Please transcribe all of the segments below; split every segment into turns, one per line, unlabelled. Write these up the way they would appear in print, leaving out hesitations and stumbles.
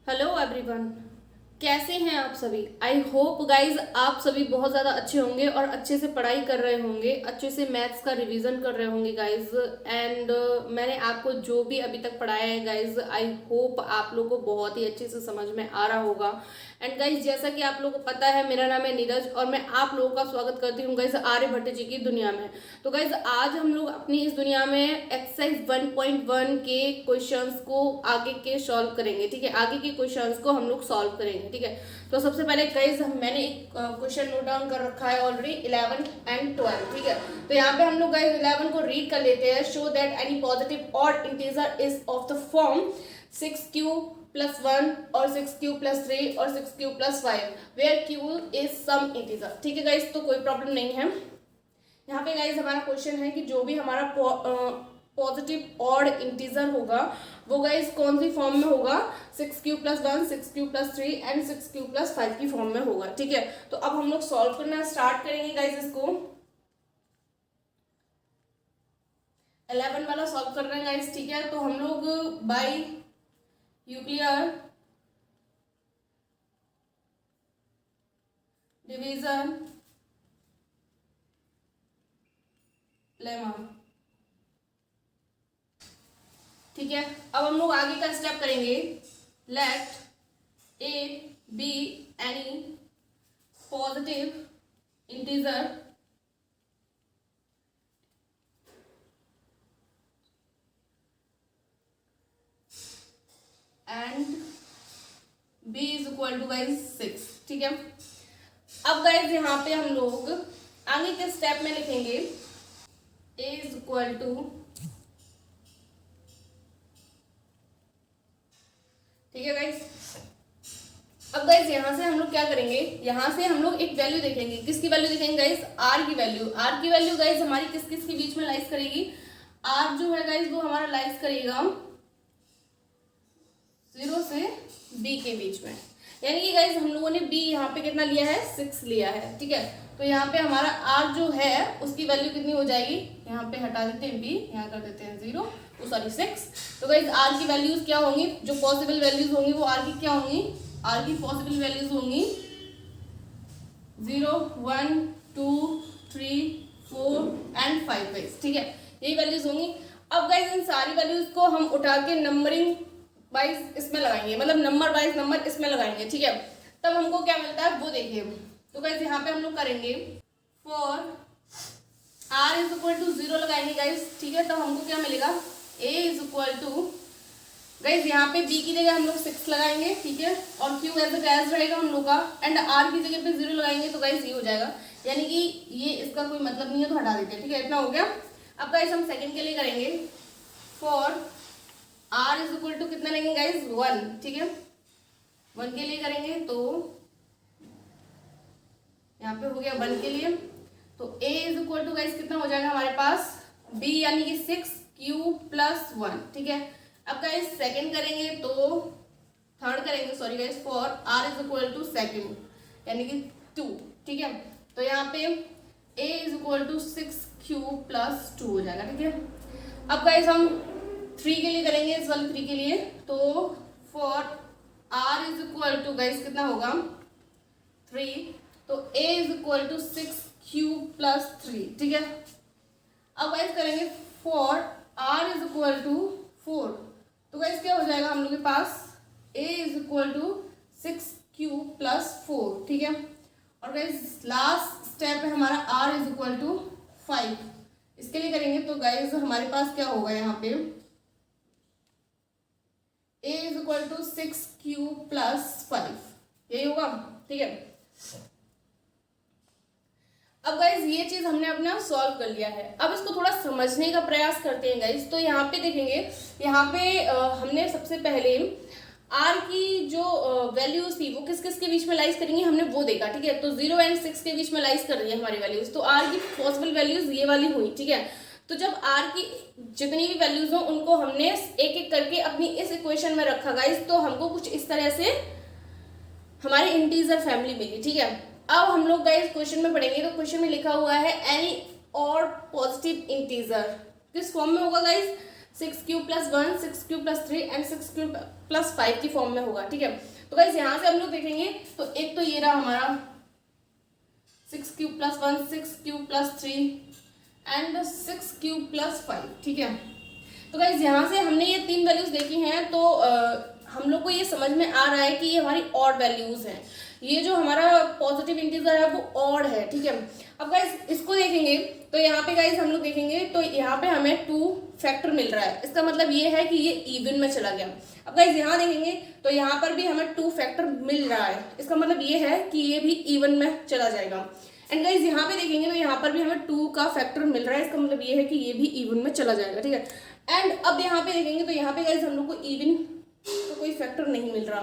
Hello everyone, कैसे हैं आप सभी। आई होप गाइज आप सभी बहुत ज़्यादा अच्छे होंगे और अच्छे से पढ़ाई कर रहे होंगे, अच्छे से मैथ्स का रिवीजन कर रहे होंगे गाइज। एंड मैंने आपको जो भी अभी तक पढ़ाया है गाइज, आई होप आप लोगों को बहुत ही अच्छे से समझ में आ रहा होगा। एंड गाइज जैसा कि आप लोगों को पता है, मेरा नाम है नीरज और मैं आप लोगों का स्वागत करती हूँ गाइज आर्यभट्ट जी की दुनिया में। तो गाइज आज हम लोग अपनी इस दुनिया में एक्सरसाइज 1.1 के क्वेश्चंस को आगे के सॉल्व करेंगे। ठीक है, आगे के क्वेश्चंस को हम लोग सॉल्व करेंगे। ठीक है, तो सबसे पहले गाइज मैंने एक क्वेश्चन नोट डाउन कर रखा है ऑलरेडी, 11 एंड 12। ठीक है, तो यहाँ पे हम लोग गाइज 11 को रीड कर लेते हैं। Show that any positive odd integer is of the form 6q plus 1 और 6q प्लस 3 और 6q plus 5 where q is some integer. ठीक है गाइज, तो कोई प्रॉब्लम नहीं है। यहाँ पे गाइज हमारा क्वेश्चन है कि जो भी हमारा पॉजिटिव ऑड इंटीजर होगा वो गाइज कौन सी फॉर्म में होगा, 6q plus 1, 6q plus 3 and 6q plus 5 की फॉर्म में होगा। ठीक है, तो अब हम लोग सॉल्व करना स्टार्ट करेंगे गाइज। इसको 11 वाला सॉल्व कर रहे हैं गाइज। ठीक है, तो हम लोग बाय यूक्लियर डिवीजन लेमा। ठीक है, अब हम लोग आगे का स्टेप करेंगे। Let a be any positive integer and b is equal to guys 6। ठीक है, अब गाइज यहाँ पे हम लोग आगे के स्टेप में लिखेंगे a इज इक्वल टू, ठीक है गाइज। अब गाइज यहाँ से हम लोग क्या करेंगे, यहाँ से हम लोग एक वैल्यू देखेंगे। किसकी वैल्यू देखेंगे गाइज, r की वैल्यू। r की वैल्यू गाइज हमारी किस किस के बीच में लाइज करेगी, r जो है गाइज वो हमारा लाइज करेगा 0 से b के बीच में। यानी कि गाइज हम लोगों ने b यहाँ पे कितना लिया है, 6 लिया है। ठीक है, तो यहाँ पे हमारा r जो है उसकी वैल्यू कितनी हो जाएगी, यहाँ पे हटा देते हैं b, यहाँ कर देते हैं 0, सॉरी 6। तो गाइज r की वैल्यूज क्या होंगी, जो पॉसिबल वैल्यूज होंगी वो r की क्या होंगी, r की पॉसिबल वैल्यूज होंगी 0, 1, 2, 3, 4 एंड 5 गाइज। ठीक है, यही वैल्यूज होंगी। अब गाइज इन सारी वैल्यूज को हम उठा के नंबरिंग वाइज इसमें लगाएंगे, मतलब नंबर वाइज नंबर इसमें लगाएंगे। ठीक है, तब हमको क्या मिलता है वो देखिए। तो गाइज यहाँ पे हम लोग करेंगे for r is equal to 0 लगाएंगे गाइज। ठीक है, तब हमको क्या मिलेगा, a is equal to guys यहाँ पे b की जगह हम लोग 6 लगाएंगे। ठीक है, और q एज गैस रहेगा हम लोग का, एंड r की जगह पे 0 लगाएंगे तो गाइज ये हो जाएगा। यानी कि ये इसका कोई मतलब नहीं है तो हटा देते हैं। ठीक है, इतना हो गया। अब गाइज हम सेकंड के लिए करेंगे for r is equal to कितना लेंगे गाइज, 1। ठीक है, 1 के लिए करेंगे तो यहाँ पे हो गया 1 के लिए। तो a is equal to guys कितना हो जाएगा हमारे पास, b यानी कि 6q प्लस 1। ठीक है, अब गाइज सेकंड करेंगे तो थर्ड करेंगे, sorry guys, for r is equal to second यानी कि 2। ठीक है, तो यहाँ पे a is equal to 6q plus 2 हो जाएगा। ठीक है, अब गाइज हम 3 के लिए करेंगे, इस वाले 3 के लिए। तो for r is equal to guys कितना होगा 3, तो a is equal to 6q plus 3। ठीक है, अब गाइज करेंगे for r is equal to 4। तो गाइज क्या हो जाएगा हम लोग के पास, a is equal to 6q plus 4। ठीक है, और गाइज लास्ट स्टेप है हमारा r इज इक्वल टू 5। इसके लिए करेंगे तो गाइज हमारे पास क्या होगा, यहाँ पे a is equal to 6q plus 5, यही होगा। ठीक है, अब गाइज ये चीज हमने अपना सॉल्व कर लिया है। अब इसको थोड़ा समझने का प्रयास करते हैं गाइज। तो यहाँ पे देखेंगे, यहाँ पे हमने सबसे पहले r की जो वैल्यूज थी वो किस किस के बीच में लाइज करेंगे हमने वो देखा। ठीक है, तो 0 एंड 6 के बीच में लाइज कर रही है हमारी वैल्यूज, तो r की पॉसिबल वैल्यूज ये वाली हुई। ठीक है, तो जब r की जितनी भी वैल्यूज हो उनको हमने एक एक करके अपनी इस इक्वेशन में रखा गाइज, तो हमको कुछ इस तरह से हमारी इंटीजर फैमिली मिली। ठीक है, अब हम लोग गाइज क्वेश्चन में पढ़ेंगे। तो क्वेश्चन में लिखा हुआ है एनी और पॉजिटिव इंटीजर किस फॉर्म में होगा guys, 6q plus 1, 6q plus 3 and 6q plus 5 की फॉर्म में होगा, ठीक है। तो गाइस यहाँ से हम लोग देखेंगे तो एक तो ये रहा हमारा 6 cube plus 1, 6 cube plus 3 and 6 cube plus 5, ठीक है। तो गाइस यहाँ से हमने ये 3 वैल्यूज देखी हैं, तो हम लोग को ये समझ में आ रहा है कि ये हमारी ऑड वैल्यूज हैं। ये जो हमारा पॉजिटिव इंटीजर है वो ऑड है, ठीक है। अब गाइस इसको देखेंगे तो यहाँ पे गाइस हम लोग देखेंगे तो यहाँ पे हमें 2 फैक्टर मिल रहा है, इसका मतलब ये है कि ये इवन में चला गया। अब गाइस यहाँ देखेंगे तो यहाँ पर भी हमें 2 फैक्टर मिल रहा है, इसका मतलब ये है कि ये भी इवन में चला जाएगा। एंड गाइस यहाँ पे देखेंगे तो यहाँ पर भी हमें 2 का फैक्टर मिल रहा है, इसका मतलब ये है कि ये भी इवन में चला जाएगा, ठीक है। एंड अब यहाँ पे देखेंगे तो यहाँ पे गाइस हम लोग को इवन तो कोई फैक्टर नहीं मिल रहा,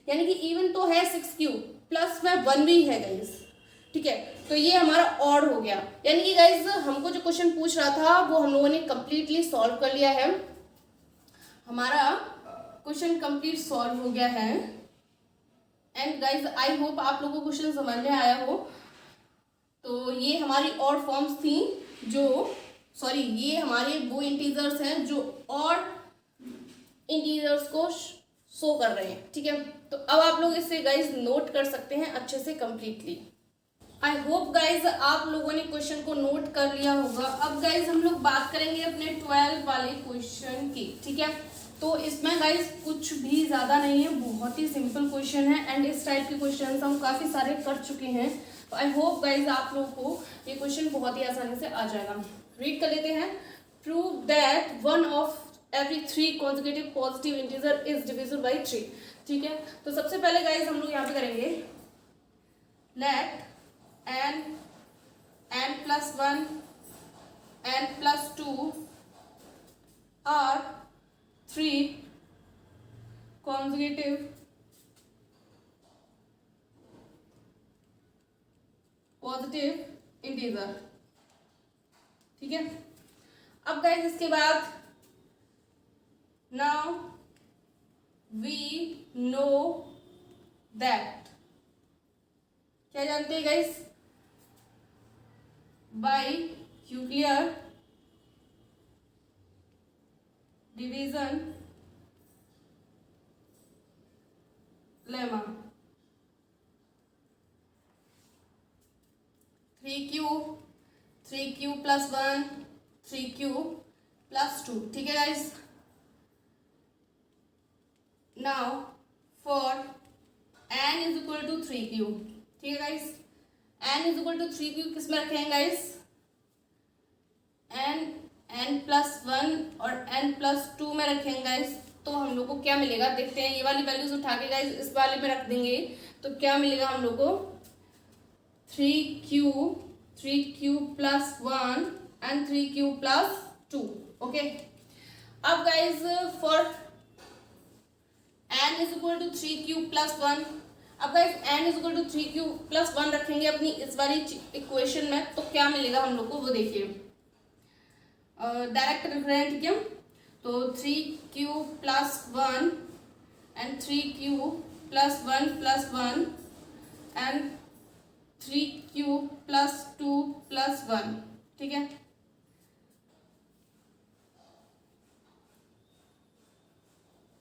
यानी कि इवन तो है 6 क्यूब प्लस में 1 भी है गाइस, ठीक है। तो ये हमारा ऑड हो गया, यानी कि गाइस हमको जो क्वेश्चन पूछ रहा था वो हम लोगों ने कंप्लीटली सॉल्व कर लिया है। हमारा क्वेश्चन कंप्लीट सॉल्व हो गया है। एंड गाइस आई होप आप लोगों को क्वेश्चन समझ में आया हो। तो ये हमारी ऑड फॉर्म्स थी ये हमारे वो इंटीजर्स हैं जो ऑड इंटीजर्स को शो कर रहे हैं, ठीक है। तो अब आप लोग इसे गाइस नोट कर सकते हैं अच्छे से कंप्लीटली। आई होप गाइज आप लोगों ने क्वेश्चन को नोट कर लिया होगा। अब गाइज हम लोग बात करेंगे अपने 12 वाले क्वेश्चन की, ठीक है। तो इसमें गाइज कुछ भी ज़्यादा नहीं है, बहुत ही सिंपल क्वेश्चन है एंड इस टाइप के क्वेश्चन हम काफ़ी सारे कर चुके हैं। तो आई होप गाइज आप लोगों को ये क्वेश्चन बहुत ही आसानी से आ जाएगा। रीड कर लेते हैं। Prove that one of every 3 consecutive positive integer is divisible by 3, ठीक है। तो सबसे पहले गाइज हम लोग यहाँ पे करेंगे let n plus 1 n plus 2 are 3 consecutive positive integer, ठीक है। अब गाइज इसके बाद now we know that, क्या जानते हैं guys, by Euclidean division lemma 3q plus 1 3q plus 2, ठीक है guys. Now for n is equal to 3q, ठीक है guys. n is equal to 3q किस में रखेंगे गाइस, n plus 1 और n plus 2 में रखेंगे गाइस। तो हम लोग को क्या मिलेगा देखते हैं। ये वाली वैल्यूज उठा के गाइस इस वाले में रख देंगे तो क्या मिलेगा हम लोग को 3q plus 1 and 3q plus 2, okay. अब guys for n is equal to 3q plus 1, अब guys n is equal to 3q plus 1 रखेंगे अपनी इस वाली इक्वेशन में तो क्या मिलेगा हम लोग को वो देखिए, डायरेक्ट रख रहे हैं, ठीक है। तो 3q plus 1 and 3q plus 1 plus 1 and 3q plus 2 plus 1, ठीक है।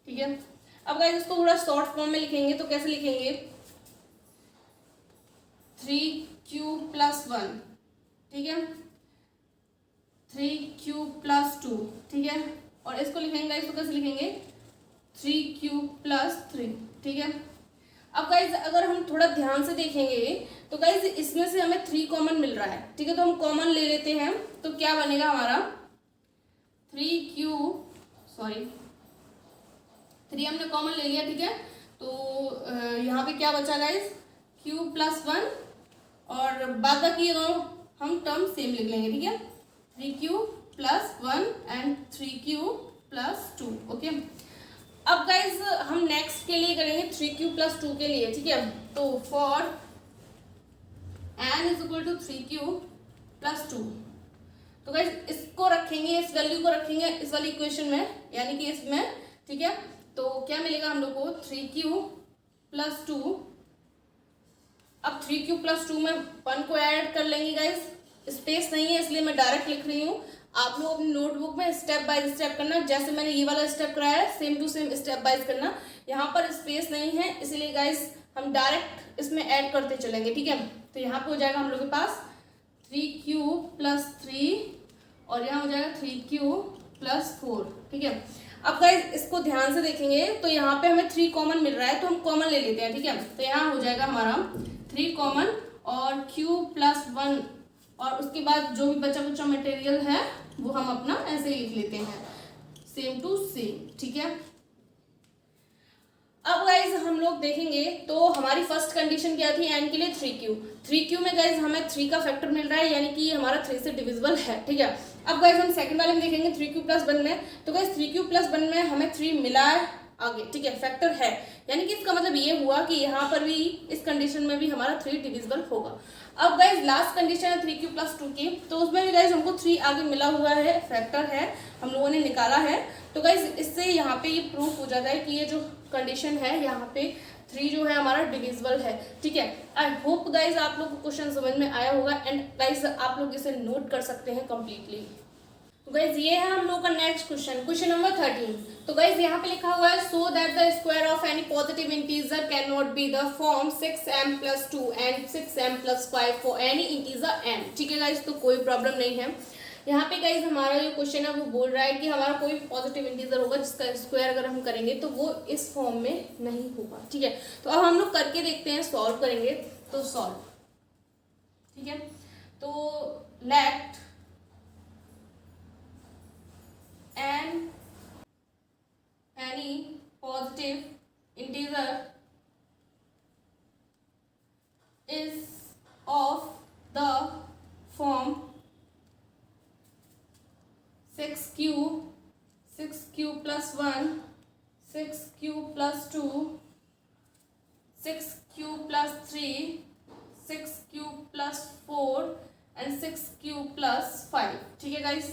ठीक है, अब गाइस इसको थोड़ा शॉर्ट फॉर्म में लिखेंगे तो कैसे लिखेंगे 3q plus 1, ठीक है, 3q plus 2, ठीक है। और इसको लिखेंगे गाइस तो कैसे लिखेंगे 3q plus 3, ठीक है। अब गाइस अगर हम थोड़ा ध्यान से देखेंगे तो गाइस इसमें से हमें 3 कॉमन मिल रहा है, ठीक है। तो हम कॉमन ले लेते हैं तो क्या बनेगा हमारा 3 हमने कॉमन ले लिया, ठीक है। तो यहाँ पे क्या बचा गाइस q plus 1 और बाद बाकी ये दोनों हम टर्म सेम लिख लेंगे, ठीक है। 3q plus 1 and 3q plus 2, okay. अब गाइज हम नेक्स्ट के लिए करेंगे 3q plus 2 के लिए, ठीक है। तो for n is equal to 3q plus 2, तो गाइज इसको रखेंगे, इस वैल्यू को रखेंगे इस वाली इक्वेशन में यानी कि इसमें, ठीक है। तो क्या मिलेगा हम लोग को 3q plus 2, अब 3q plus 2 में 1 को ऐड कर लेंगे गाइज, स्पेस नहीं है इसलिए मैं डायरेक्ट लिख रही हूँ। आप लोग अपनी नोटबुक में स्टेप बाय स्टेप करना, जैसे मैंने ये वाला स्टेप कराया है same to same step by करना। यहाँ पर स्पेस नहीं है इसलिए गाइस हम डायरेक्ट इसमें ऐड करते चलेंगे, ठीक है। तो यहाँ पे हो जाएगा हम लोग के पास 3q प्लस 3 और यहाँ हो जाएगा 3q प्लस 4, ठीक है। अब गाइस इसको ध्यान से देखेंगे तो यहाँ पे हमें 3 कॉमन मिल रहा है तो हम कॉमन ले लेते हैं, ठीक है। तो यहाँ हो जाएगा हमारा 3 कॉमन और q प्लस 1 और उसके बाद जो भी बचा कुचा मटेरियल है वो हम अपना ऐसे लिख लेते हैं सेम टू सेम, ठीक है। अब गाइज हम लोग देखेंगे तो हमारी फर्स्ट कंडीशन क्या थी n के लिए 3q। 3q में गाइज हमें 3 का फैक्टर मिल रहा है यानी कि ये हमारा 3 से डिविजिबल है, ठीक है। अब गाइज हम सेकंड वाले में देखेंगे 3q प्लस 1 में, तो गाइज 3q प्लस 1 में हमें 3 मिला है आगे, ठीक है, फैक्टर है, यानी कि इसका मतलब ये हुआ कि यहाँ पर भी इस कंडीशन में भी हमारा 3 डिविजिबल होगा। अब गाइज लास्ट कंडीशन है 3q प्लस 2 की, तो उसमें भी गाइज हमको 3 आगे मिला हुआ है, फैक्टर है, हम लोगों ने निकाला है। तो गाइज इससे यहाँ पे ये प्रूफ हो जाता है कि ये जो कंडीशन है यहाँ पे 3 जो है हमारा डिविजिबल है, ठीक है। आई होप गाइज आप लोग को क्वेश्चन समझ में आया होगा एंड गाइज आप लोग इसे नोट कर सकते हैं कंप्लीटली। तो गाइज ये है हम लोग का नेक्स्ट क्वेश्चन, क्वेश्चन नंबर 13। तो गाइज यहाँ पे लिखा हुआ है so that the square of any positive integer can not be the form 6m plus 2 and 6m plus 5 for any integer m, ठीक है गाइज। तो कोई प्रॉब्लम नहीं है यहाँ पे गाइज। हमारा जो क्वेश्चन है वो बोल रहा है कि हमारा कोई पॉजिटिव इंटीजर होगा जिसका स्क्वायर अगर हम करेंगे तो वो इस फॉर्म में नहीं होगा, ठीक है। तो अब हम लोग करके देखते हैं, सॉल्व करेंगे तो सॉल्व, ठीक है। तो let n any positive integer is of the form 6q plus 1, 6q plus 2, 6q plus 3, 6q plus 4 and 6q plus 5, ठीक है गाइस।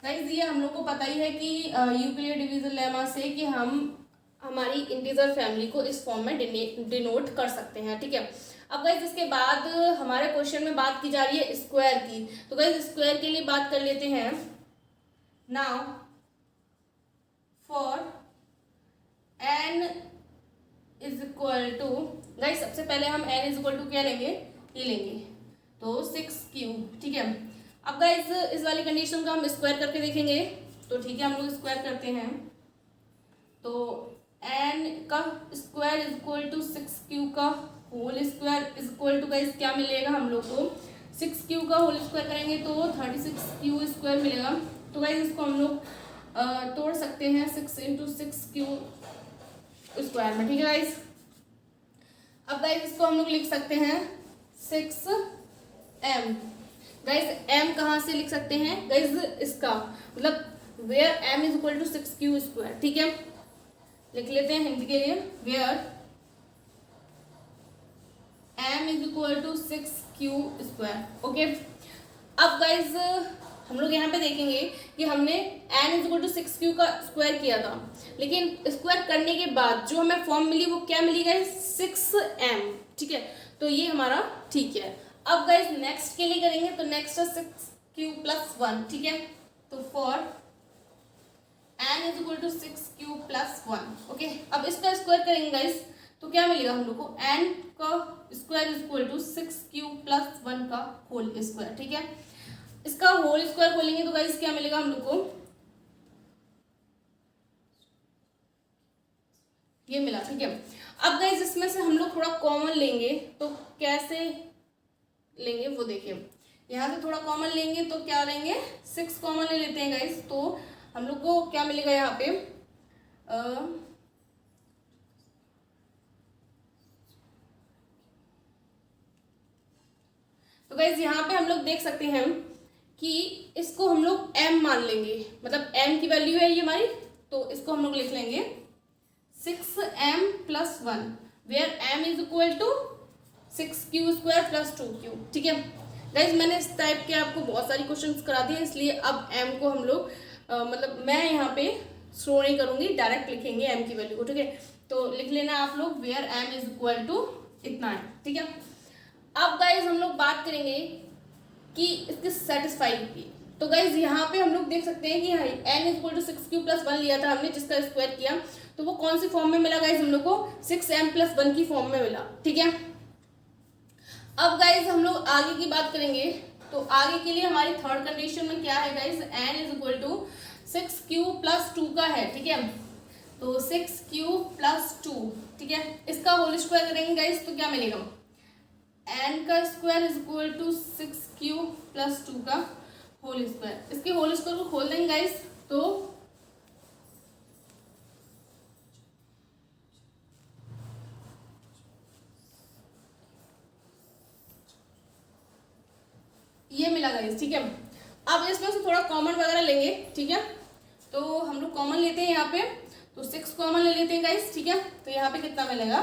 गाइस ये हम लोग को पता ही है कि यूक्लिड डिवीजन लेमा से कि हम हमारी इंटीजर फैमिली को इस फॉर्म में डिनोट कर सकते हैं, ठीक है। अब गाइस इसके बाद हमारे क्वेश्चन में बात की जा रही है स्क्वायर की, तो गाइस स्क्वायर के लिए बात कर लेते हैं। Now for n is equal to, guys सबसे पहले हम n इज इक्वल टू क्या लेंगे, ये लेंगे तो 6q, ठीक है। अब गाइस इस वाली कंडीशन का हम स्क्वायर करके देखेंगे, तो ठीक है हम लोग स्क्वायर करते हैं। तो n का square is equal to 6q का whole square is equal to guys क्या मिलेगा हम लोग को, 6q का होल स्क्वायर करेंगे तो 36q स्क्वायर मिलेगा। तो गाइस इसको हम लोग तोड़ सकते हैं 6 इंटू 6q स्क्वायर में, ठीक है गाइस। अब गाइस इसको हम लोग लिख सकते हैं 6m। गाइस m कहाँ से लिख सकते हैं गाइस, इसका मतलब where m is equal to 6q square, ठीक है। लिख लेते हैं हिंदी के लिए, where m is equal to 6q square, okay. अब गाइज हम लोग यहाँ पे देखेंगे कि हमने n is equal to 6q का स्क्वायर किया था, लेकिन स्क्वायर करने के बाद जो हमें फॉर्म मिली वो क्या मिली गाइज, 6m, ठीक है। तो ये हमारा ठीक है। अब गाइज नेक्स्ट के लिए करेंगे तो नेक्स्ट है 6q प्लस 1, ठीक है। तो for n is equal to 6q plus 1, okay. अब इसका स्क्वायर करेंगे गाइज तो क्या मिलेगा हम लोग को, n का square is equal to 6q plus 1 का होल स्क्वायर, ठीक है। इसका होल स्क्वायर खोलेंगे तो गाइस क्या मिलेगा हम लोग को, ये मिला, ठीक है। अब गाइस इसमें से हम लोग थोड़ा कॉमन लेंगे तो कैसे लेंगे वो देखिए, यहाँ से थोड़ा कॉमन लेंगे तो क्या लेंगे, 6 कॉमन ले लेते हैं गाइस। तो हम लोग को क्या मिलेगा यहाँ पे, तो गाइस यहाँ पे हम लोग देख सकते हैं कि इसको हम लोग m मान लेंगे, मतलब m की वैल्यू है ये हमारी, तो इसको हम लोग लिख लेंगे 6m plus 1 where m is equal to 6q square plus 2q, ठीक है। गाइज मैंने इस टाइप के आपको बहुत सारी क्वेश्चंस करा दिए, इसलिए अब m को हम लोग मतलब मैं यहाँ पे शो नहीं करूँगी, डायरेक्ट लिखेंगे m की वैल्यू को, ठीक है। तो लिख लेना आप लोग where m is equal to इतना है, ठीक है। अब गाइज हम लोग बात करेंगे कि इसके सेटिस्फाई की, तो तो गाइज यहाँ पे हम लोग देख सकते हैं कि n is equal to 6q+1 लिया था हमने, जिसका स्क्वायर किया, तो वो कौन सी फॉर्म में मिला गाइज हम लोग को, 6m+1 की फॉर्म में मिला। ठीक है, अब गाइज हम लोग आगे की बात करेंगे। तो आगे के लिए हमारी थर्ड कंडीशन में क्या है guys, n is equal to 6q+2 का है। ठीक है, तो 6q+2, ठीक है, इसका होल स्क्वायर करेंगे गाइज तो क्या मिलेगा, n का square is equal to 6q+2 का होल स्क्वायर। इसके होल स्क्वायर को खोल देंगे गाइज तो ये मिला गाइज। ठीक है, अब इसमें से थोड़ा कॉमन वगैरह लेंगे। ठीक है, तो हम लोग कॉमन लेते हैं यहाँ पे, तो 6 कॉमन ले लेते हैं गाइज। ठीक है, तो यहाँ पे कितना मिलेगा,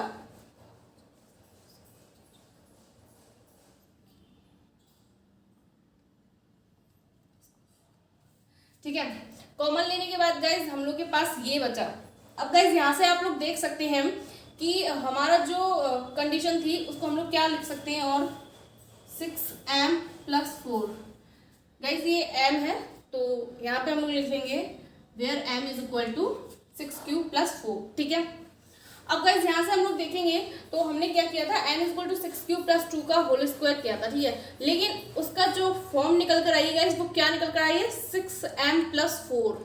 ठीक है, कॉमन लेने के बाद गाइज हम लोग के पास ये बचा। अब गाइज यहाँ से आप लोग देख सकते हैं कि हमारा जो कंडीशन थी उसको हम लोग क्या लिख सकते हैं, और 6m+4 गाइज, ये m है तो यहाँ पे हम लोग लिखेंगे where m is equal to 6q+4। ठीक है, अब गाइज यहाँ से हम लोग देखेंगे तो हमने क्या किया था, n is equal to 6q+2 का होल स्क्वायर किया था। ठीक है, लेकिन उसका जो फॉर्म निकल कर आई है गाइज वो क्या निकल कर आई है, 6m+4,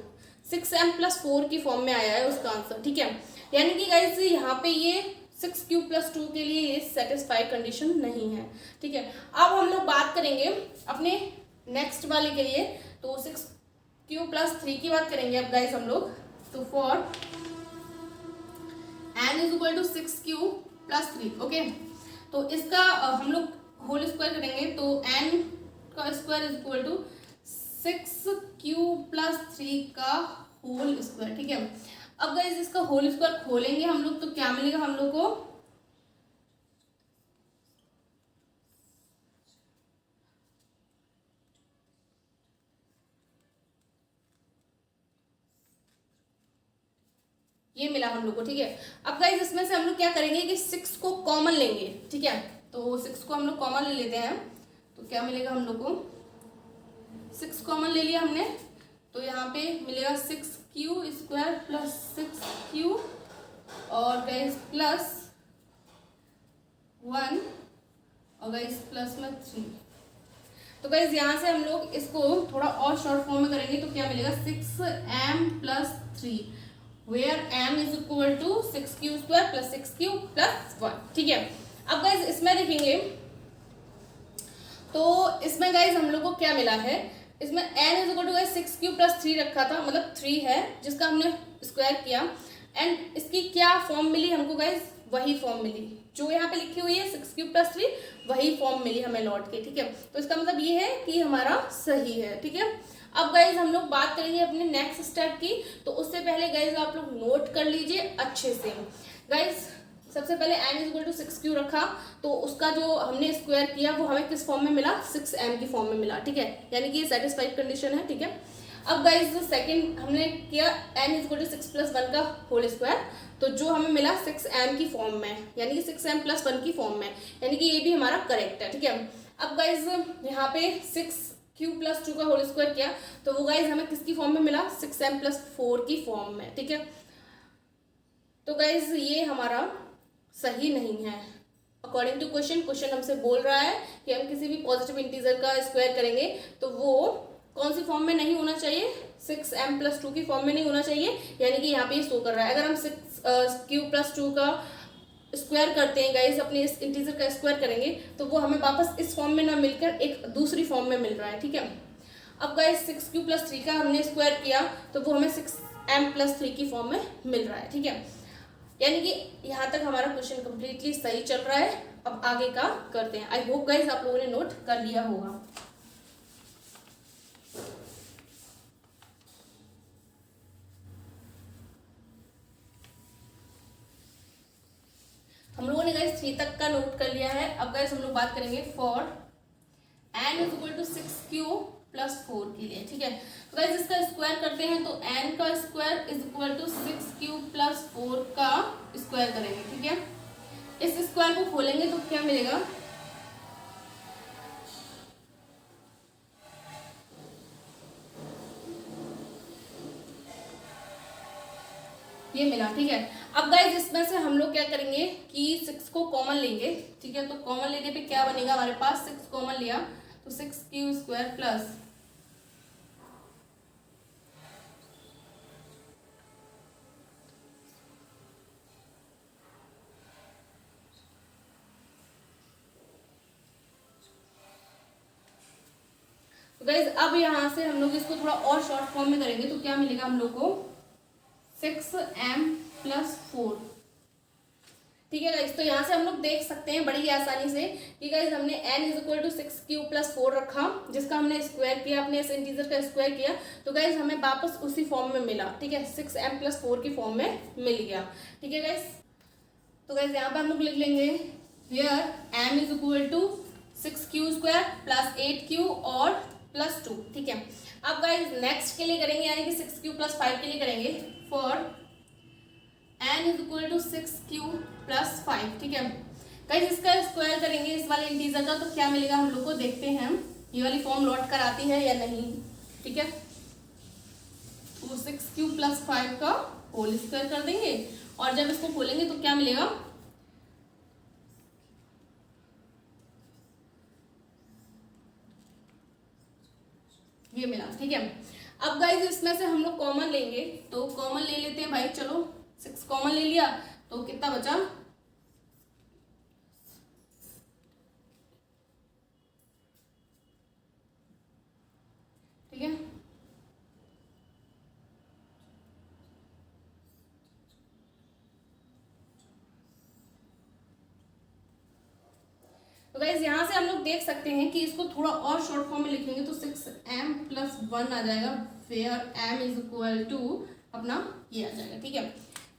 6m+4 की फॉर्म में आया है उसका आंसर। ठीक है, यानी कि गाइज यहाँ पे ये 6q+2 के लिए ये सेटिस्फाइड कंडीशन नहीं है। ठीक है, अब हम लोग बात करेंगे अपने नेक्स्ट वाले के लिए, तो 6q+3 की बात करेंगे अब गाइज हम लोग। तो for n is equal to 6q+3, okay, तो इसका हम लोग होल स्क्वायर करेंगे तो n का square is equal to 6q+3 का होल स्क्वायर। ठीक है, अब गाइज इसका होल स्क्वायर खोलेंगे हम लोग तो क्या मिलेगा हम लोग को, ये मिला हम लोग को। ठीक है, अब गाइज इसमें से हम लोग क्या करेंगे कि 6 को कॉमन लेंगे। ठीक है, तो 6 को हम लोग कॉमन ले लेते हैं तो क्या मिलेगा हम लोग को, 6 कॉमन ले लिया हमने तो यहाँ पे मिलेगा 6q² प्लस 6q और गाइज प्लस 1 और गाइज प्लस में 3। तो गाइज यहाँ से हम लोग इसको थोड़ा और शॉर्ट फॉर्म में करेंगे तो क्या मिलेगा, 6m+3 where m is equal to 6q² plus 6q plus 1। ठीक है, अब गाइज इसमें देखेंगे तो इसमें गाइज हम लोग को क्या मिला है, इसमें n is equal to 6q+3 रखा था, मतलब 3 है जिसका हमने स्क्वायर किया, एंड इसकी क्या फॉर्म मिली हमको गाइज, वही फॉर्म मिली जो यहाँ पे लिखी हुई है 6q+3, वही फॉर्म मिली हमें लौट के। ठीक है, तो इसका मतलब ये है कि हमारा सही है। ठीक है, अब गाइज हम लोग बात करेंगे अपने नेक्स्ट स्टेप की, तो उससे पहले गाइज आप लोग नोट कर लीजिए अच्छे से। गाइज सबसे पहले n is equal to 6q रखा तो उसका जो हमने स्क्वायर किया वो हमें किस फॉर्म में मिला, 6m की फॉर्म में मिला। ठीक है, यानी कि ये सेटिस्फाइड कंडीशन है। ठीक है, अब गाइज सेकंड हमने किया n इज इक्वल टू 6+1 का होल स्क्वायर, तो जो हमें मिला 6m की फॉर्म में, यानी कि 6m+1 की फॉर्म में, यानी कि ये भी हमारा करेक्ट है। ठीक है, अब गाइज यहाँ पे 6q+2 का होल स्क्वायर किया तो वो गाइज हमें किसकी फॉर्म में मिला, 6m+4 की फॉर्म में। ठीक है, तो गाइज ये हमारा सही नहीं है अकॉर्डिंग टू क्वेश्चन हमसे बोल रहा है कि हम किसी भी पॉजिटिव इंटीजर का स्क्वायर करेंगे तो वो कौन सी फॉर्म में नहीं होना चाहिए, 6m+2 की फॉर्म में नहीं होना चाहिए, यानी कि यहाँ पे ये शो कर रहा है। अगर हम 6q+2 का स्क्वायर करते हैं गाइज, अपने इस इंटीजर का स्क्वायर करेंगे तो वो हमें वापस इस फॉर्म में ना मिलकर एक दूसरी फॉर्म में मिल रहा है। ठीक है, अब गाइज 6q+3 का हमने स्क्वायर किया तो वो हमें 6m+3 की फॉर्म में मिल रहा है। ठीक है, यानी कि यहाँ तक हमारा क्वेश्चन कंप्लीटली सही चल रहा है। अब आगे का करते हैं। आई होप गाइज आप लोगों ने नोट कर लिया होगा। हम लोगों ने गाइज 3 तक का नोट कर लिया है। अब गाइज हम लोग बात करेंगे for n is equal to 6q+4 के लिए। ठीक है, तो गाइज इसका स्क्वायर करते हैं तो n का square is equal to 6q+4 का स्क्वायर करेंगे। ठीक है, इस स्क्वायर को खोलेंगे तो क्या मिलेगा, ये मिला, ठीक है। अब गाइज इसमें से हम लोग क्या करेंगे कि 6 को कॉमन लेंगे, ठीक है। तो कॉमन लेने पे क्या बनेगा हमारे पास, 6 कॉमन लिया तो 6 क्यू स्क्वायर प्लस गाइज अब यहाँ से हम लोग इसको थोड़ा और शॉर्ट फॉर्म में करेंगे तो क्या मिलेगा हम लोग को 6m+4, ठीक है गाइज। तो यहाँ से हम लोग देख सकते हैं बड़ी आसानी से कि गाइज हमने n = 6q+4 रखा, जिसका हमने स्क्वायर किया, अपने इस इंटीजर का स्क्वायर किया, तो गाइज हमें वापस उसी फॉर्म में मिला, ठीक है। 6m+4 की फॉर्म में मिल गया, ठीक है गाइज। तो गाइज यहाँ पर हम लोग लिख लेंगे हियर m = 6q² + 8q और +2, ठीक है। अब गाइज नेक्स्ट के लिए करेंगे, यानी कि 6q+5 के लिए करेंगे फॉर n = 6q+5, ठीक है गाइज। इसका स्क्वायर करेंगे इस वाले इंटीजर का, तो क्या मिलेगा हम लोग को, देखते हैं हम ये वाली फॉर्म लौट कर आती है या नहीं, ठीक है। तो 6q+5 का होल स्क्वायर कर देंगे और जब इसको खोलेंगे तो क्या मिलेगा, ये मिला, ठीक है। अब गाइज इसमें से हम लोग कॉमन लेंगे, तो कॉमन ले लेते हैं भाई, चलो 6 कॉमन ले लिया तो कितना बचा, ठीक है। तो गाइज यहाँ से हम लोग देख सकते हैं कि इसको थोड़ा और शॉर्ट फॉर्म में लिखेंगे तो 6m+1 आ जाएगा, वेयर m = अपना ये आ जाएगा, ठीक है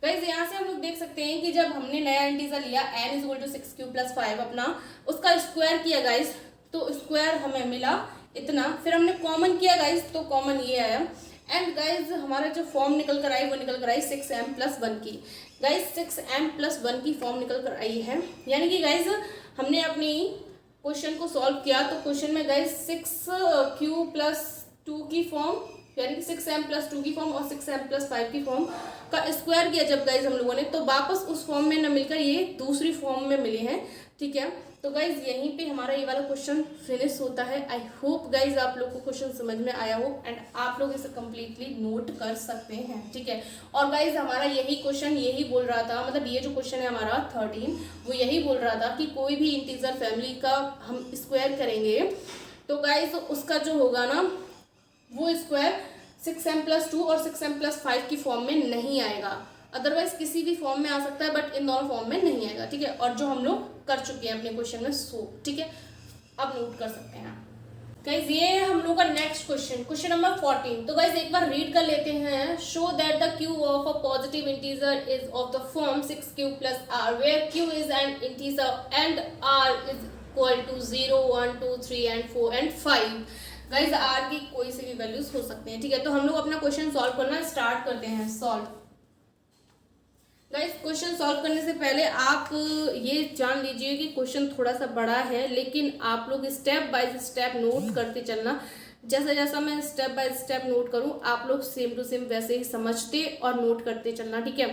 गाइज। यहाँ से हम लोग देख सकते हैं कि जब हमने नया इंटीजर लिया n = 6q+5 अपना, उसका स्क्वायर किया गाइज, तो स्क्वायर हमें मिला इतना, फिर हमने कॉमन किया गाइज तो कॉमन ये आया, एंड गाइज हमारा जो फॉर्म निकल कर आई वो निकल कर आई 6m+1 की, गाइज 6m+1 की फॉर्म निकल कर आई है। यानी कि गाइज हमने अपनी क्वेश्चन को सॉल्व किया तो क्वेश्चन में गाइज 6q+2 की फॉर्म, यानी कि 6m+2 की फॉर्म और 6m+5 की फॉर्म का स्क्वायर किया जब गाइज हम लोगों ने, तो वापस उस फॉर्म में न मिलकर ये दूसरी फॉर्म में मिले हैं, ठीक है। तो गाइज यहीं पे हमारा ये वाला क्वेश्चन फिनिश होता है। आई होप गाइज आप लोग को क्वेश्चन समझ में आया हो एंड आप लोग इसे कम्प्लीटली नोट कर सकते हैं, ठीक है। और गाइज हमारा यही क्वेश्चन यही बोल रहा था, मतलब ये जो क्वेश्चन है हमारा 13 वो यही बोल रहा था कि कोई भी इंटीजर फैमिली का हम स्क्वायर करेंगे तो गाइज उसका जो होगा ना वो स्क्वायर 6m+2 और 6m+5 की फॉर्म में नहीं आएगा, अदरवाइज किसी भी फॉर्म में आ सकता है बट इन दोनों फॉर्म में नहीं आएगा, ठीक है। और जो हम लोग कर चुके हैं अपने क्वेश्चन में सो, ठीक है, अब नोट कर सकते हैं गाइज। ये है हम लोग का नेक्स्ट क्वेश्चन, क्वेश्चन नंबर 14। तो गाइज एक बार रीड कर लेते हैं। Show that the cube of a positive integer is of the form 6q+r where q is an integer and r is equal to 0 1 2 3 and 4 and 5। Guys r की कोई से भी values हो सकते हैं, ठीक है। तो हम लोग अपना क्वेश्चन सॉल्व करना स्टार्ट करते हैं। सॉल्व गाइस, क्वेश्चन सॉल्व करने से पहले आप ये जान लीजिए कि क्वेश्चन थोड़ा सा बड़ा है, लेकिन आप लोग स्टेप बाय स्टेप नोट करते चलना। जैसा जैसा मैं स्टेप बाय स्टेप नोट करूं आप लोग सेम टू सेम वैसे ही समझते और नोट करते चलना, ठीक है।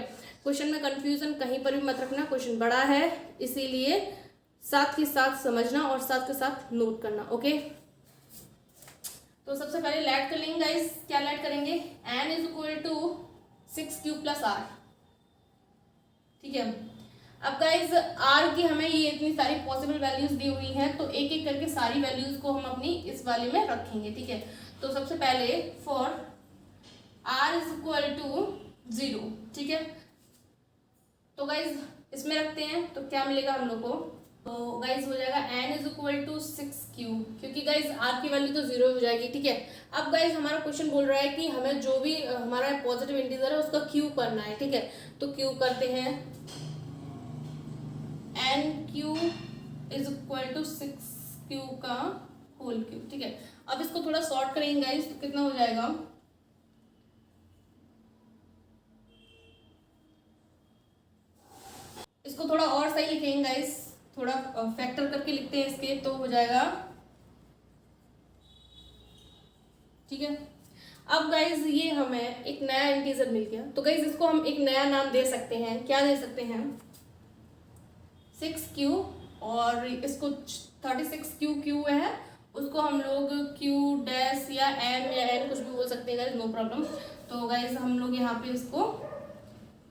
क्वेश्चन में कंफ्यूजन कहीं पर भी मत रखना, क्वेश्चन बड़ा है इसीलिए साथ के साथ समझना और साथ के साथ नोट करना, ओके। तो सबसे पहले लेट कर लेंगे गाइस, क्या लेट करेंगे, n = 6q+r, ठीक है। अब गाइज r की हमें ये इतनी सारी पॉसिबल वैल्यूज दी हुई हैं तो एक एक करके सारी वैल्यूज को हम अपनी इस वाले में रखेंगे, ठीक है। तो सबसे पहले फॉर r = 0, ठीक है। तो गाइज इसमें रखते हैं तो क्या मिलेगा हम लोग को, तो गाइज हो जाएगा n = 6q, क्योंकि गाइज r की वैल्यू तो 0 हो जाएगी, ठीक है। अब गाइज हमारा क्वेश्चन बोल रहा है कि हमें जो भी हमारा पॉजिटिव इंटीजर है उसका q करना है, ठीक है। तो q करते हैं, nq = 6q का होल क्यूब, ठीक है। अब इसको थोड़ा शॉर्ट करेंगे गाइज तो कितना हो जाएगा, इसको थोड़ा और सही लिखेंगे गाइज, थोड़ा फैक्टर करके लिखते हैं इसके, तो हो जाएगा, ठीक है। अब गाइज ये हमें एक नया इंटीजर मिल गया, तो गाइज इसको हम एक नया नाम दे सकते हैं। क्या दे सकते हैं? 6q, और इसको 36q क्यू है, उसको हम लोग q डैश या m या n कुछ भी बोल सकते हैं गाइज, नो प्रॉब्लम। तो गाइज हम लोग यहाँ पे इसको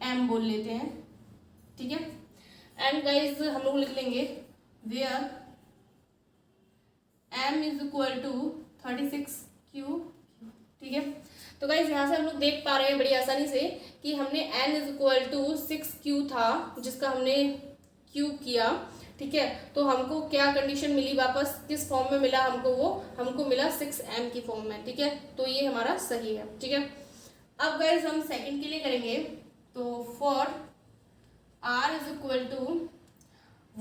m बोल लेते हैं, ठीक है। एंड गाइज हम लोग लिख लेंगे where m is equal to 36q, ठीक है। तो गाइज यहाँ से हम लोग देख पा रहे हैं बड़ी आसानी से कि हमने n is equal to 6q था, जिसका हमने क्यूब किया, ठीक है। तो हमको क्या कंडीशन मिली, वापस किस फॉर्म में मिला हमको? वो हमको मिला 6m की फॉर्म में, ठीक है। तो ये हमारा सही है, ठीक है। अब गाइज हम सेकंड के लिए करेंगे, तो for r is equal to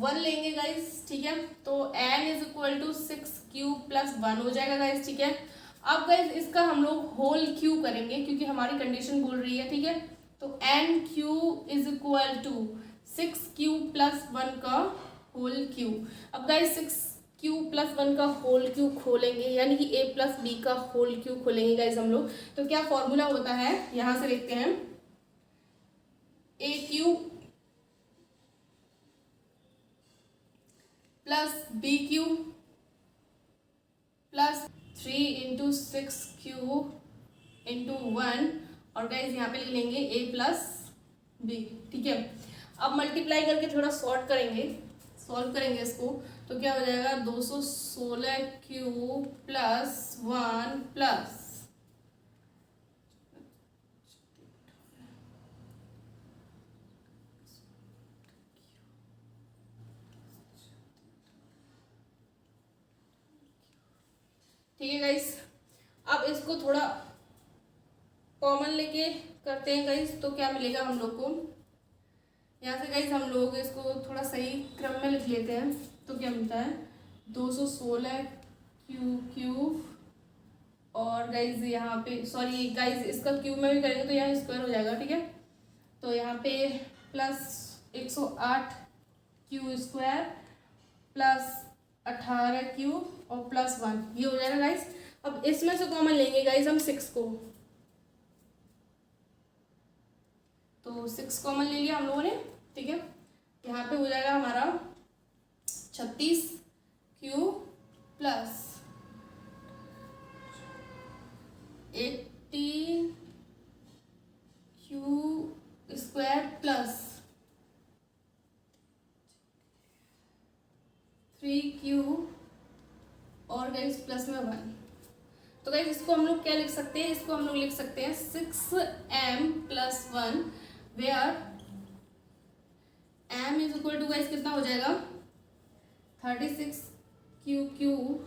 1 लेंगे गाइज, ठीक है। तो n is equal to 6q plus 1 हो जाएगा गाइज, ठीक है। अब गाइज इसका हम लोग होल क्यू करेंगे क्योंकि हमारी कंडीशन बोल रही है, ठीक है। तो nq is equal to 6q plus 1 का होल क्यू। अब गाइज 6q प्लस 1 का होल क्यू खोलेंगे, यानी कि a प्लस बी का होल क्यू खोलेंगे गाइज हम लोग। तो क्या फॉर्मूला होता है, यहां से देखते हैं, aq plus bq plus 3 into 6q into 1, और गाइज यहाँ पे लिख लेंगे a प्लस बी, ठीक है। अब मल्टीप्लाई करके थोड़ा सॉल्व करेंगे इसको, तो क्या हो जाएगा? 216q प्लस 1 प्लस, ठीक है गाइस। अब इसको थोड़ा कॉमन लेके करते हैं गाइस, तो क्या मिलेगा हम लोग को? यहाँ से गाइस हम लोग इसको थोड़ा सही क्रम में लिख लेते हैं, तो क्या मिलता है? 216q क्यूब, और गाइज यहाँ पे सॉरी गाइज इसका क्यूब में भी करेंगे तो यहाँ स्क्वायर हो जाएगा, ठीक है। तो यहाँ पे plus 108q square plus 18q और प्लस 1, ये हो जाएगा गाइज। अब इसमें से कॉमन लेंगे गाइज हम 6 को, तो 6 कॉमन ले लिया हम लोगों ने, ठीक है। यहाँ पे हो जाएगा हमारा 36q plus 18q square plus 3q और गाइस प्लस में 1। तो गाइस इसको हम लोग क्या लिख सकते हैं? इसको हम लोग लिख सकते हैं 6m plus 1 where m is equal to guys कितना हो जाएगा? 36q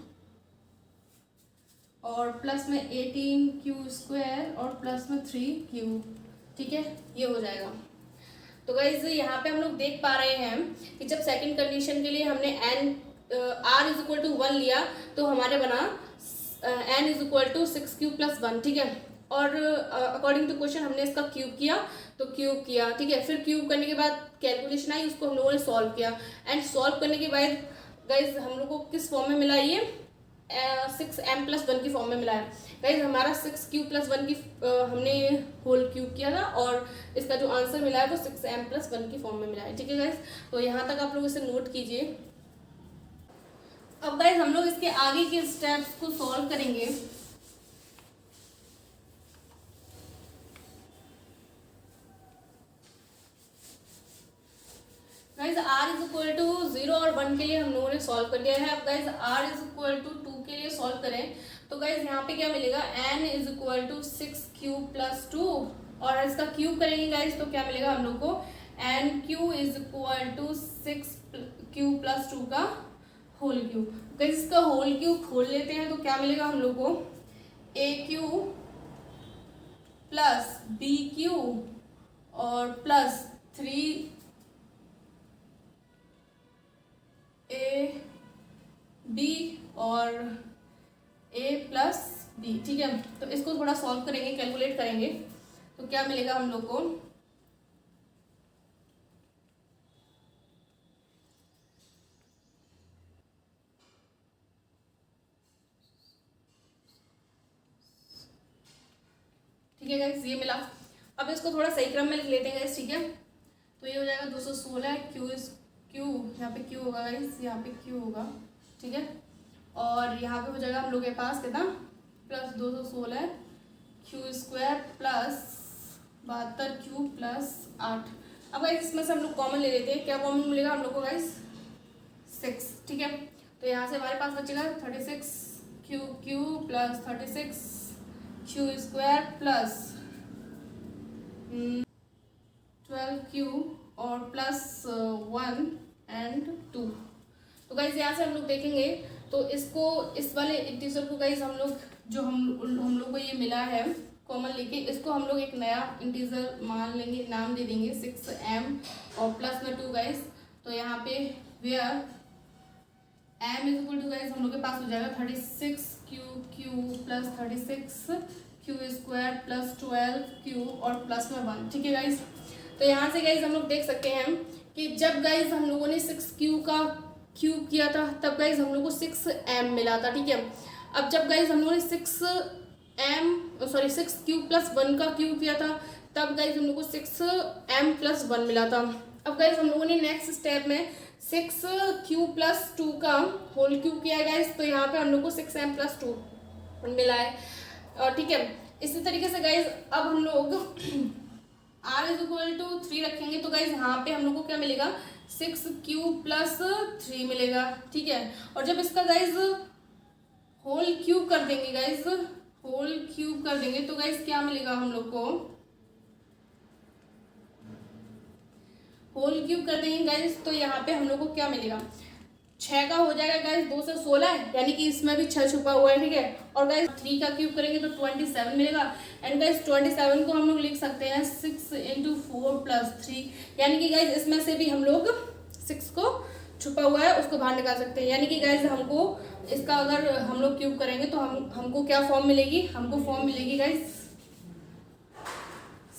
और प्लस में 18q स्क्वायर और प्लस में 3q, ठीक है, ये हो जाएगा। तो गाइज यहाँ पे हम लोग देख पा रहे हैं कि जब सेकंड कंडीशन के लिए हमने r इज इक्वल टू 1 लिया, तो हमारे बना n is equal to 6q plus 1, ठीक है। और अकॉर्डिंग टू क्वेश्चन हमने इसका क्यूब किया, तो क्यूब किया, ठीक है। फिर क्यूब करने के बाद कैलकुलेशन आई, उसको हम लोगों ने सॉल्व किया, एंड सॉल्व करने के बाद गाइज हम लोग को किस फॉर्म में मिला? ये 6m प्लस 1 की फॉर्म में मिला है गाइज। हमारा 6q प्लस 1 की हमने होल क्यूब किया था, और इसका जो आंसर मिला है वो 6m प्लस 1 की फॉर्म में मिला है, ठीक है गाइज। तो यहाँ तक आप लोग इसे नोट कीजिए। अब गाइज हम लोग इसके आगे के स्टेप्स को सॉल्व करेंगे। Guys r is equal to 0 और 1 के लिए हम लोगों ने सॉल्व कर दिया है। अब guys r is equal to 2 के लिए सॉल्व करें, तो गाइज यहाँ पे क्या मिलेगा? n is equal to 6q plus 2, और इसका क्यूब करेंगे गाइज, तो क्या मिलेगा हम लोग को? nq is equal to 6q plus 2 का होल क्यूब। गाइज इसका होल क्यूब खोल लेते हैं, तो क्या मिलेगा हम लोग को? aq प्लस bq और प्लस 3 ए बी और a प्लस बी, ठीक है। तो इसको थोड़ा सॉल्व करेंगे, कैलकुलेट करेंगे, तो क्या मिलेगा हम लोग को? ठीक है गाइस, ये मिला। अब इसको थोड़ा सही क्रम में लिख लेते हैं गाइस, ठीक है। तो ये हो जाएगा 216 क्यू इस क्यू, यहाँ पे क्यू होगा गाइस, यहाँ पे क्यू होगा, ठीक है। और यहाँ पे हो जाएगा हम लोग के पास कितना, plus 216 Q square plus 72 Q plus 8। अब गाइस इसमें से हम लोग कॉमन ले लेते हैं, क्या कॉमन मिलेगा हम लोग को गाइस, 6, ठीक है। तो यहाँ से हमारे पास बचेगा 36 Q Q plus 36 Q square plus 12 Q और प्लस 1 एंड 2। तो गाइज यहाँ से हम लोग देखेंगे तो इसको, इस वाले इंटीजर को गाइज हम लोग जो हम लोग को ये मिला है कॉमन लेके, इसको हम लोग एक नया इंटीजर मान लेंगे, नाम दे देंगे 6m और प्लस में 2 गाइज। तो यहाँ पे where m is equal to guys हम लोग के पास हो जाएगा 36 Q Q plus 36 Q square plus 12 Q और प्लस में 1, ठीक है गाइज। तो यहाँ से गाइज हम लोग देख सकते हैं कि जब गाइज हम लोगों ने 6q का क्यूब किया था तब गाइज हम लोग को 6m मिला था, ठीक है। अब जब गाइज हम लोगों ने 6q प्लस 1 का क्यूब किया था तब गाइज हम लोग को 6m प्लस 1 मिला था। अब गाइज हम लोगों ने नेक्स्ट स्टेप में 6q प्लस 2 का होल क्यूब किया है गाइज, तो यहाँ पे हम लोग को 6m प्लस 2 मिला है, ठीक है। इसी तरीके से गाइज अब हम लोग r इज इक्वल टू 3 रखेंगे, तो गाइज यहाँ पे हम लोग को क्या मिलेगा, 6q प्लस 3 मिलेगा, ठीक है। और जब इसका गाइज होल क्यूब कर देंगे गाइज, होल क्यूब कर देंगे तो गाइज क्या मिलेगा हम लोग को, होल क्यूब कर देंगे गाइज तो यहाँ पे हम लोग को क्या मिलेगा, 6 का हो जाएगा गाइज 2 से 16 है, यानी कि इसमें भी 6 छुपा हुआ है, ठीक है। और गाइज 3 का क्यूब करेंगे तो 27 मिलेगा, एंड गाइज 27 को हम लोग लिख सकते हैं 6 × 4 + 3, यानी कि गाइज इसमें से भी हम लोग 6 को छुपा हुआ है उसको बाहर निकाल सकते हैं। यानी कि गाइज हमको इसका अगर हम लोग क्यूब करेंगे तो हमको क्या फॉर्म मिलेगी, हमको फॉर्म मिलेगी गाइज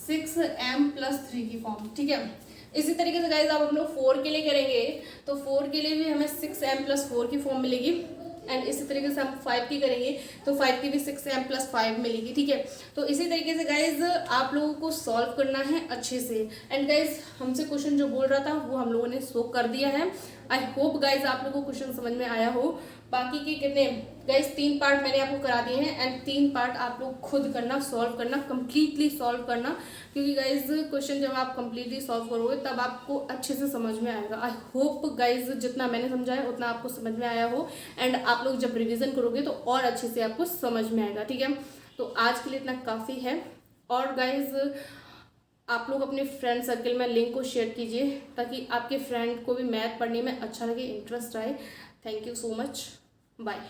6m + 3 की फॉर्म, ठीक है। इसी तरीके से गाइज अब हम लोग 4 के लिए करेंगे तो 4 के लिए भी हमें 6m + 4 की फॉर्म मिलेगी, एंड इसी तरीके से हम 5 की करेंगे तो 5 की भी 6m + 5 मिलेगी, ठीक है। तो इसी तरीके से गाइज आप लोगों को सॉल्व करना है अच्छे से, एंड गाइज हमसे क्वेश्चन जो बोल रहा था वो हम लोगों ने सो कर दिया है। आई होप गाइज आप लोगों को क्वेश्चन समझ में आया हो। बाकी के कितने गाइज 3 पार्ट मैंने आपको करा दिए हैं, एंड 3 पार्ट आप लोग खुद करना, सॉल्व करना, कंप्लीटली सॉल्व करना, क्योंकि गाइज क्वेश्चन जब आप कंप्लीटली सॉल्व करोगे तब आपको अच्छे से समझ में आएगा। आई होप गाइज जितना मैंने समझाया उतना आपको समझ में आया हो, एंड आप लोग जब रिविजन करोगे तो और अच्छे से आपको समझ में आएगा, ठीक है। तो आज के लिए इतना काफ़ी है, और गाइज आप लोग अपने फ्रेंड सर्कल में लिंक को शेयर कीजिए ताकि आपके फ्रेंड को भी मैथ पढ़ने में अच्छा लगे, इंटरेस्ट आए। Thank you so much, bye.